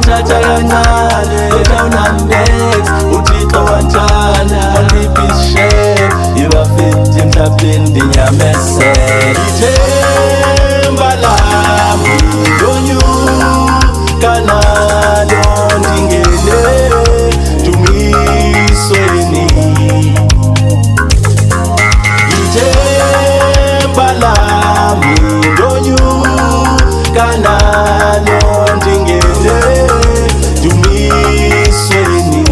benthatha kancane down and next uThixo wanjana wangibishep iwafiti emhlabeni ndinyamezele ithemba lami lonyuka nalo ndingene dumisweni ithemba lami lonyuka nalo ndingene dumisweni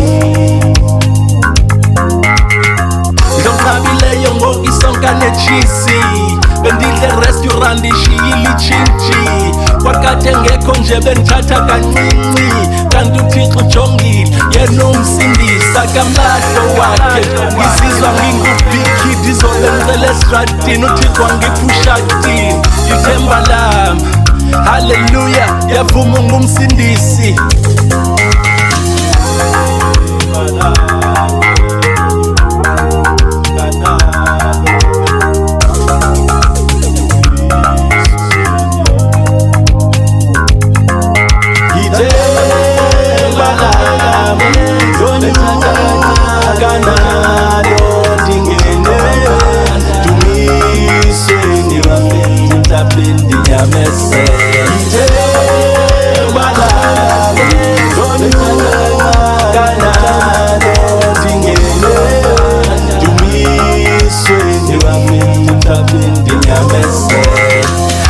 ngizonqabileyo ngokisonka nejisi bendidle restaurant ishiyile itshintshi kwakade ngekho nje bendithatha kancinci kanti uThixo ujongile yena umsindisa kamlahlo wakhe ngizizwa ngingubig kid izobe ngicela esitradini uThixo wangiphushatini ithemba lami haleluya yavuma ungumsindisi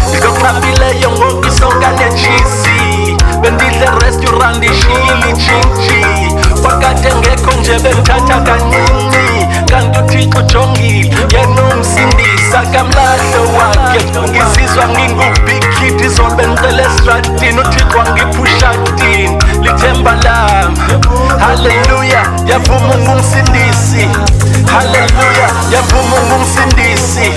ngizonqabileyo ngokisonka nejisi bendidle restaurant ishiyile itshintshi kwakade ngekho nje bendithatha kancinci kanti uThixo ujongile yena umsindisa kamlahlo wakhe ngizizwa ngingubig kid izobe ngicela esitradini uThixo wangiphushatini lithemba lami haleluya yavuma ungumsindisi haleluya yavuma ungumsindisi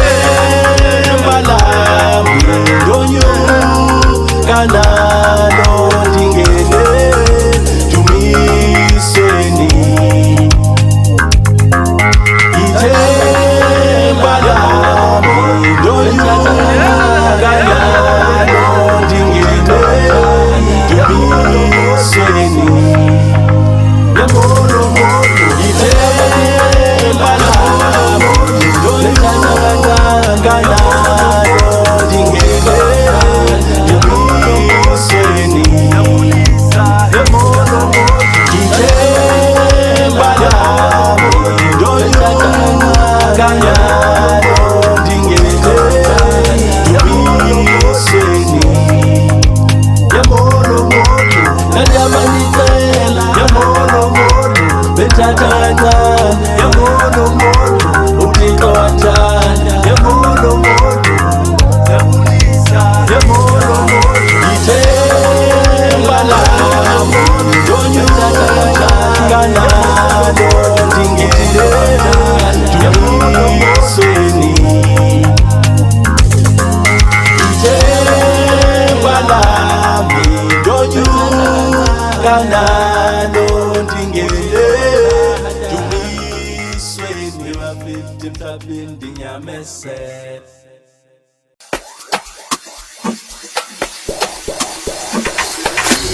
ithemba lami lonyuka nalo ndingene dumisweni ithemba lami lonyuka nalo ndingene dumisweni ithemba lami lonyuka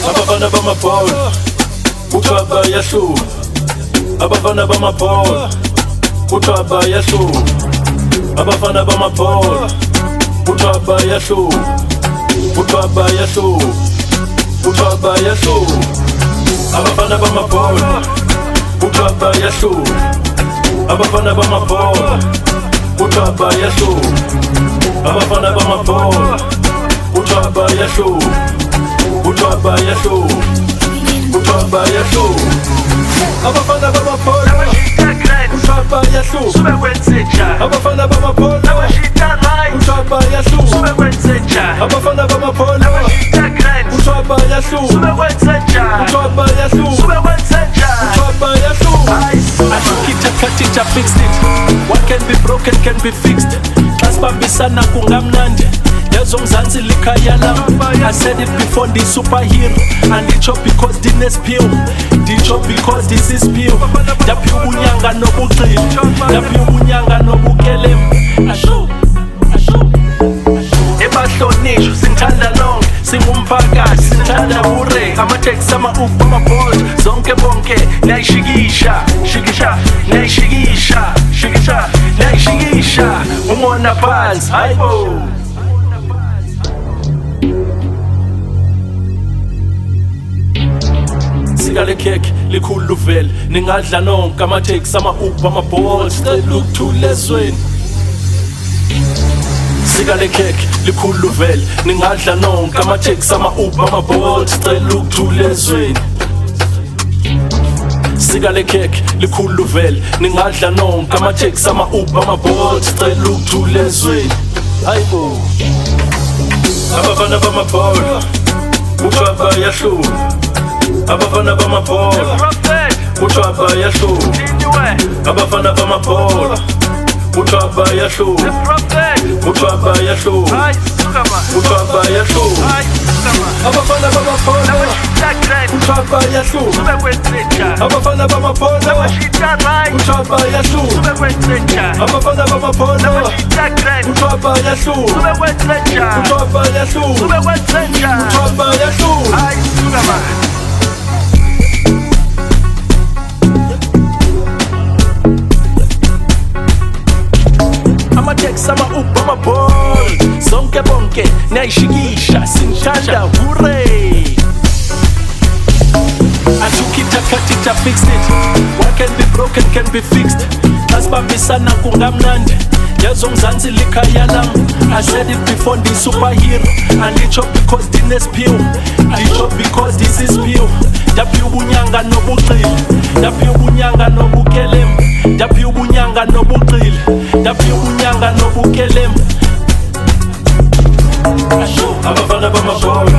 abafana bamabhola uthwaba yahluka abafana bamabhola uthwaba yahluka abafana bamabhola uthwaba yahluka uthwaba yahluka uthwaba yahluka abafana bamabhola uthwaba yahluka abafana bamabhola uthwaba yahluka abafana bamabhola uthwaba yahluka uthwaba yahluka uthwaba yahluka abafana bamabhola uthwaba yahluka abafana bamabhola uthwaba yahluka abafana bamabhola uthwaba yahluka uthwaba yahluka uthwaba yahluka I took it, I cut it, I fixed it. What can be broken can be fixed. Xasibambisana kungamnandi yazomzansi likhaya lam. I said it before, ndi superhero anditsho because ndinespill. nditsho because this is pure. Ndaphiwa ubunyanga nobuqili, ndaphiwa ubunyanga nobukelemu. Ebahlonishwa sinthanda lonke, singumphakathi sinthanda ure. Amateksi, ama-Uber, ama-Bolt, zonke bonke niyayishikisha, shikisha, niyayishikisha, shikisha, niyayishikisha. Umona phansi, hayibo. Sika le cake likhulu vele, ningadla nonke amateksi, ama-Uber, ama-Bolt, cela ukuthula ezweni. Sika le cake likhulu vele, ningadla nonke amateksi, ama-Uber, ama-Bolt, cela ukuthula ezweni. Sika le cake likhulu vele, ningadla nonke amateksi, ama-Uber, ama-Bolt, cela ukuthula ezweni. Hayibo. Abafana bama-Bolt kuthiwa bayahluka, abafana bama-Bolt kuthiwa bayahluka, abafana bama-Bolt kuthiwa bayahluka, kuthiwa bayahluka, kuthiwa bayahluka. Abafana bama-Bolt kuthiwa bayahluka, abafana bama-Bolt kuthiwa bayahluka, abafana bama-Bolt kuthiwa bayahluka, kuthiwa bayahluka, kuthiwa bayahluka. Amateksi, ama-Uber, ama-Bolt, zonke bonke niyayishikisha, sinthanda hure. I took it, I cut it, I fixed it. What can be broken can be fixed. Asibambisana kungamnandi, yazo Mzansi likhaya lami. I said it before, ndi superhero. Anditsho because ndinesiphiwo, nditsho because this is pure. Ndaphiwa ubunyanga nobuqili, ndaphiwa ubunyanga nobukelemu, ndaphiwa ubunyanga nobuqili, ndaphiwa ubunyanga nobukelemu. Abafana bama-Bolt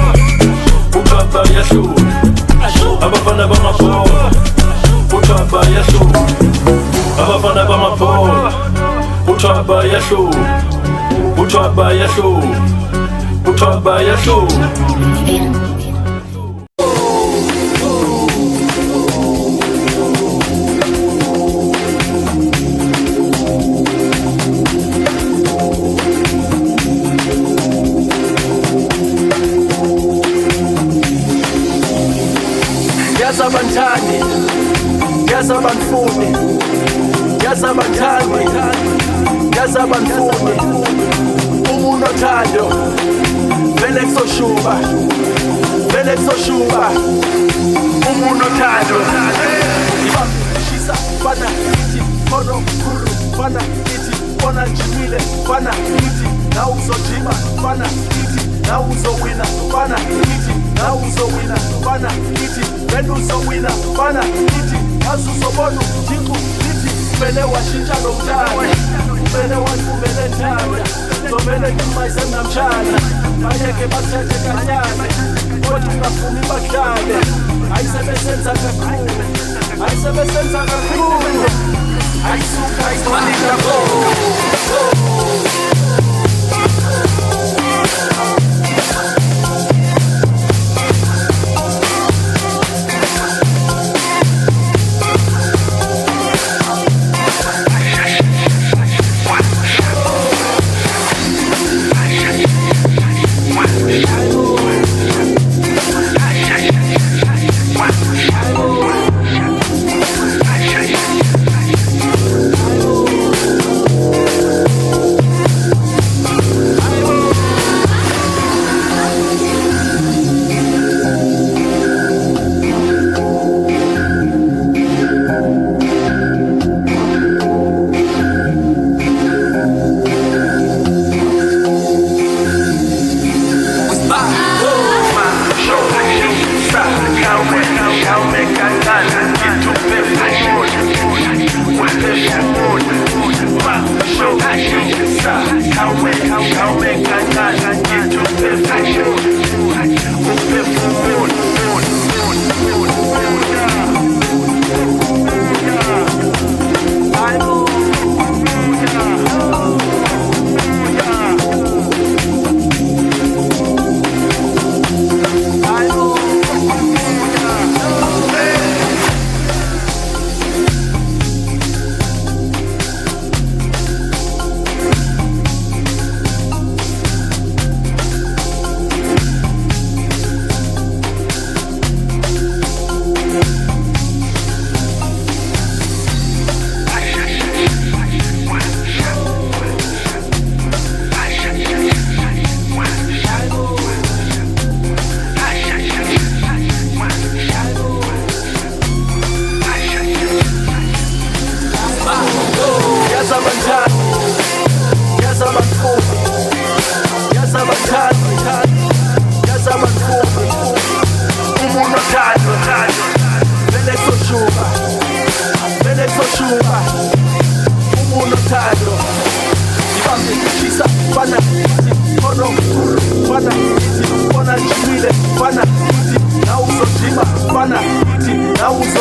kuthiwa bayahluka, abafana bama-Bolt kuthiwa bayahluka, abafana bama-Bolt kuthiwa bayahluka, kuthiwa bayahluka, kuthiwa bayahluka. Yazabanthandi, yazabanfundi, yazabanthandi, yazabanfundi. Umunothando vele kusoshuba, vele kusoshuba. Umunothando shisa fana ithi khono khulu fana ithi bona njimile fana ithi na uzojima fana ithi na uzowina fana ithi na uzowina fana ithi wena uzowina fana ithi azuzobona umjingu ithi vele washintsha lo mntana, vele wafumele njani, zomele ngimayise namtshana, bayeke bathethe kanyana, kodwa ungafuni badlale. Ayisebesenza kakhulu, ayisebesenza kakhulu, ayisuka ayismalika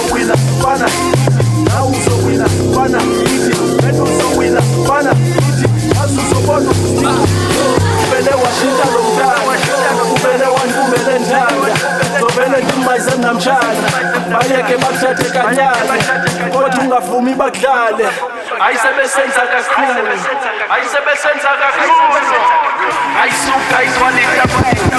uzowina fana nawe uzowina fana ithi wena uzowina fana ithi azuzobona uvele washintsha lo mntana uvele wandumele ndanga zovele ndimbayize namtshana bayeke bakuthathe kanyana kodwa ungavumi bakudlale ayisebesenza kakhulu ayisuka izwanita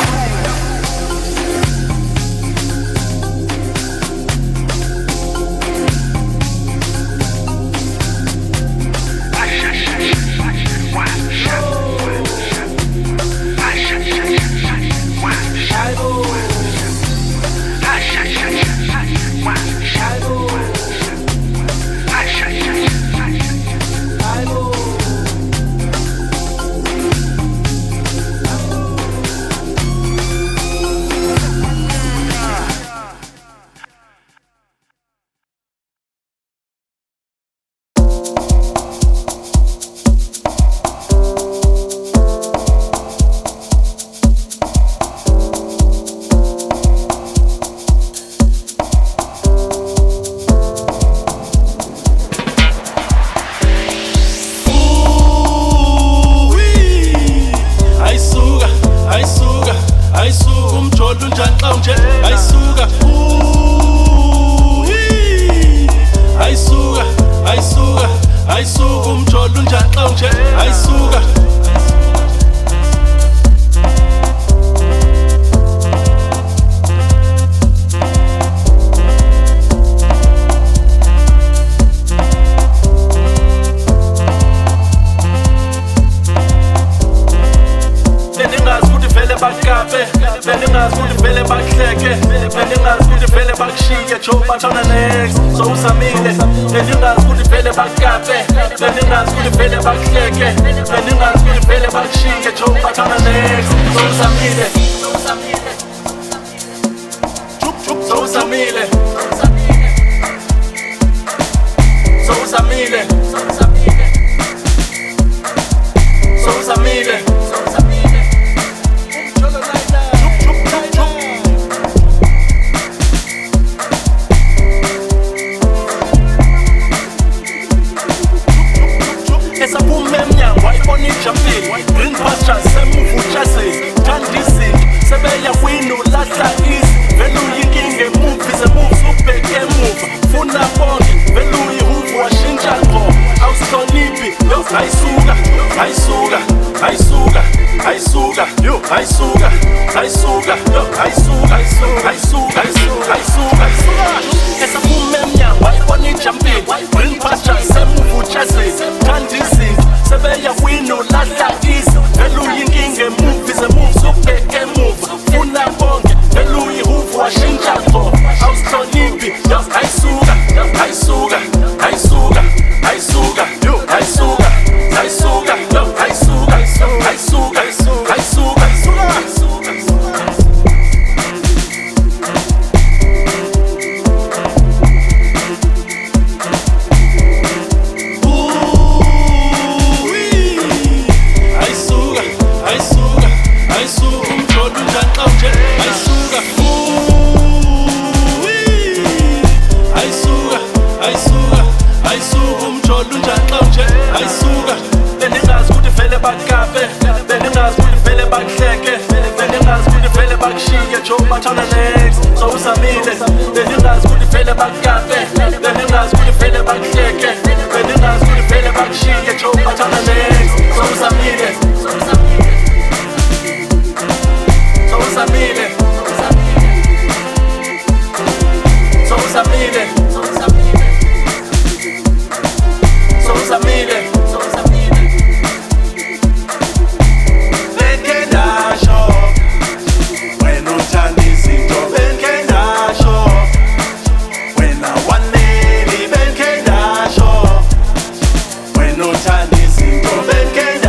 When no time is in, go back and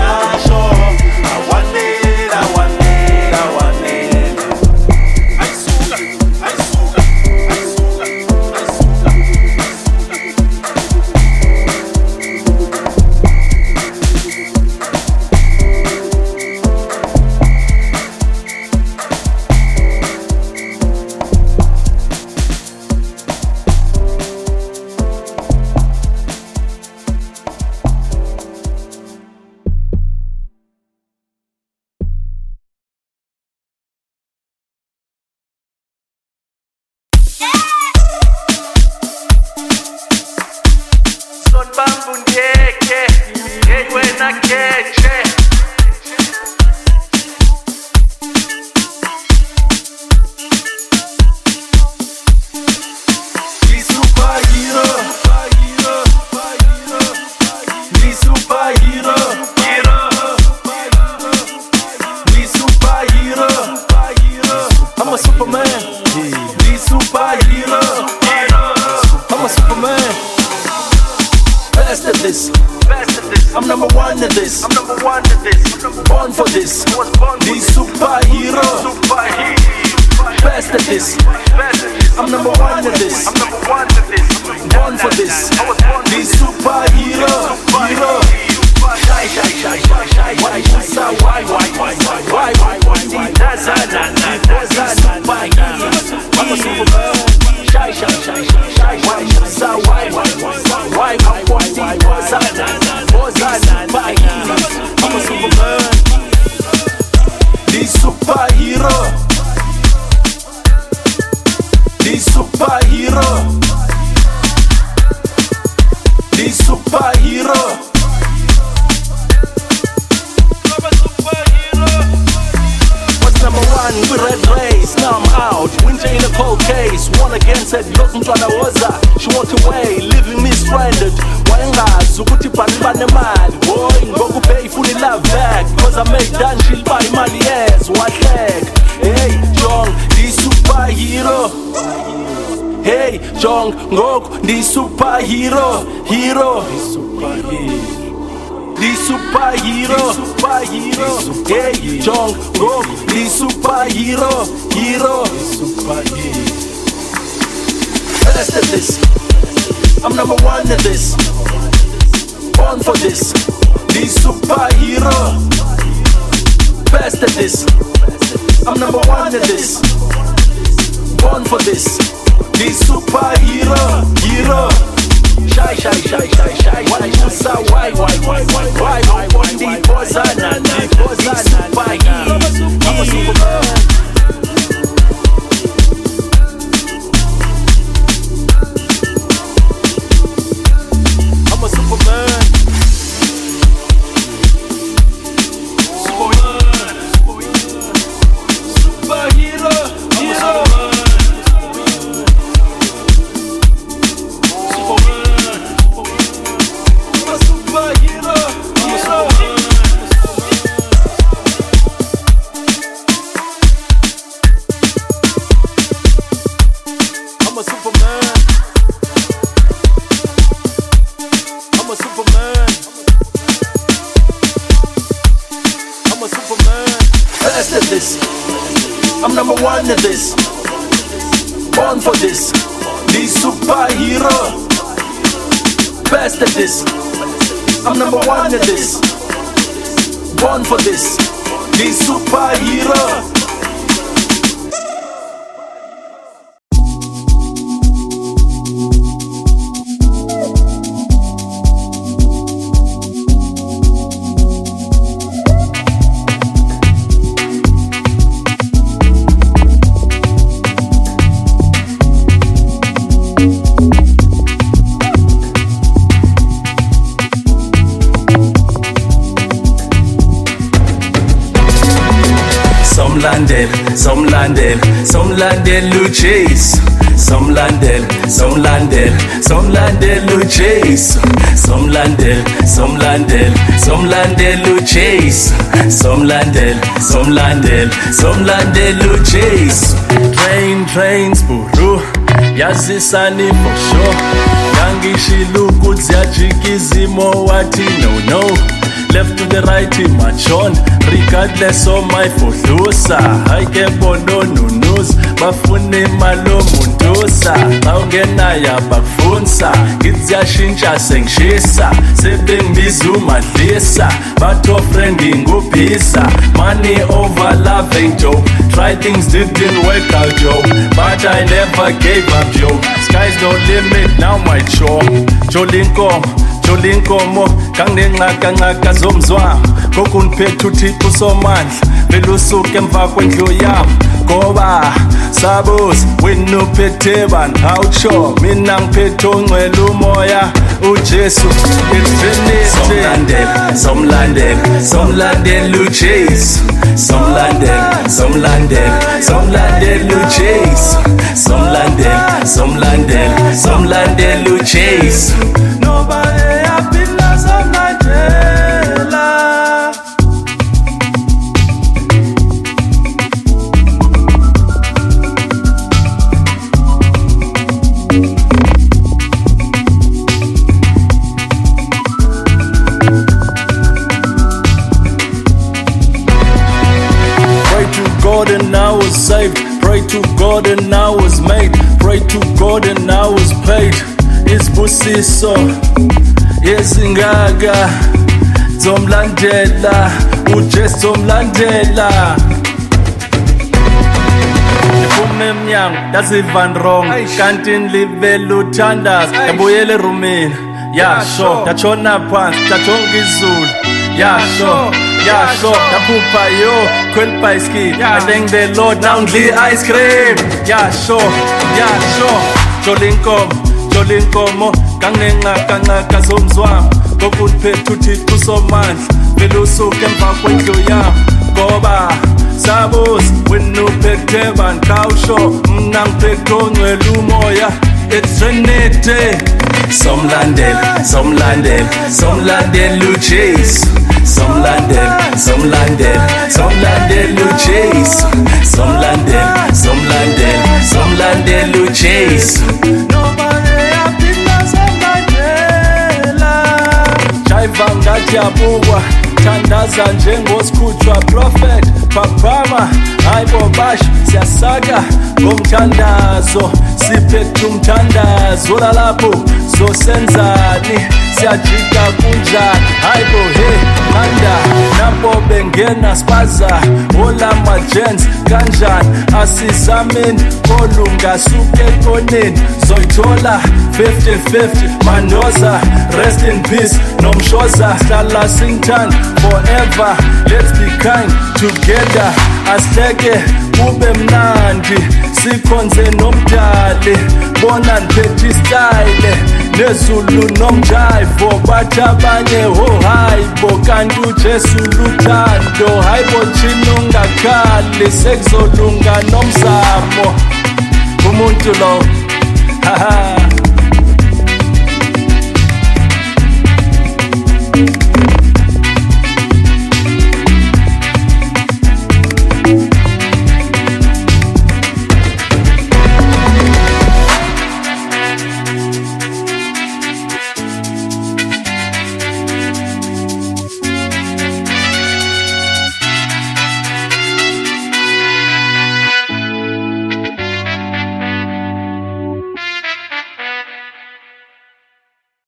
this. I'm number one at this. Born for this. The superhero. Best at this. I'm number one at this. Born for this. The superhero. Hero. Shy, shy, shy, shy, shy. Why? I'm a superman. Shy, shy, shy, shy, shy. Why? I'm a superman. The superhero. The superhero. The superhero. Number one, we red race, now I'm out. Winter in a cold case. One again said, look, mtwana woza. She walked away, leaving me stranded. Wayengazi ukuthi bani banemali. Boy, ngoku pay fully love back. Cause I made done, she'll buy money, yes, what heck. Hey, Jong, the superhero. Hey, Jong, ngoku, the superhero. Hero. The superhero, hey, Jong, go, the superhero, hero. Best at this, I'm number one at this. Born for this, the superhero. Best at this, I'm number one at this. Born for this, the superhero, hero. Shy, shy, shy, shy, shy. Why? I'm a superman. I'm a superman. Superhero. Hero. I'm number one at this. Born for this. The superhero. Best at this. I'm number one at this. Born for this. The superhero. Some landel, Luchase. Some landel, Luchase. Some landel, Luchase. Some landel, Luchase. Trains, buru. Yazisani for sure. Yangishiluku ziyajikizimo wati no. Left to the right in machon, regardless of my fohlusa. I get bono nunus, bafune malo mundusa. Awungenaya bakufunsa, ngiziyashintsha sengishisa. Sebembizu madlisa, batho friendly ngubhisa. Money over love ain't joke. Try things didn't work out, yo, but I never gave up, yo. Sky's no limit, now my chore. Jolinkomo, kangenqaka zomzwam. Kokuniphethe uThixo somandla, vele usuke emva kwendlu yam. Ngoba sabuza wena uphethe bani, awutsho mina ngiphethe ongcwele umoya uJesu. Infinity. Some landel Luchase. Some landel Luchase. Some landel Luchase. Nobody happy lost of Nigeria. God and I was saved. Pray to God and I was made. Pray to God and I was paid. Isibusiso yezingaga zomlandela uJesu zomlandela. Ngiphume emnyango ndaziva wrong kanti nilivele uthandaza yabuyela erumini yasho ndachona phansi ndajonga izulu yasho ndaphupha yo khwela ibhayisikili I thank the Lord now ngidla ice cream yasho jola inkomo kangenqaka zomzwami kokuphethe uThixo usomandla vele usuke emva kwendlu yami ngoba sabuza wena uphethe bani khawusho mina ngiphethe ongcwele umoya it's Trinity somlandela uJesu somlandela uJesu somlandela uJesu Jaiva ngathi yabukwa thandaza njengosikhutshwa prophet phaphama hayibo basho siyasaka ngomthandazo siphethe umthandazo lalapho zosenzani siyajika kunjani hayibo hey manda napo bengena spaza olama gents kanjani asizameni olungasuke koneni zoyithola 50-50 mandoza rest in peace nomshoza hlala singthanda forever let's be kind together asihleke kube mnandi sikhonze nomdali bona niphethe istyle nezulu nomjivo bathi abanye hayibo kanti uJesu luthando hayibo thina ungakhali sekuzolunga nomzamo umuntu lo haha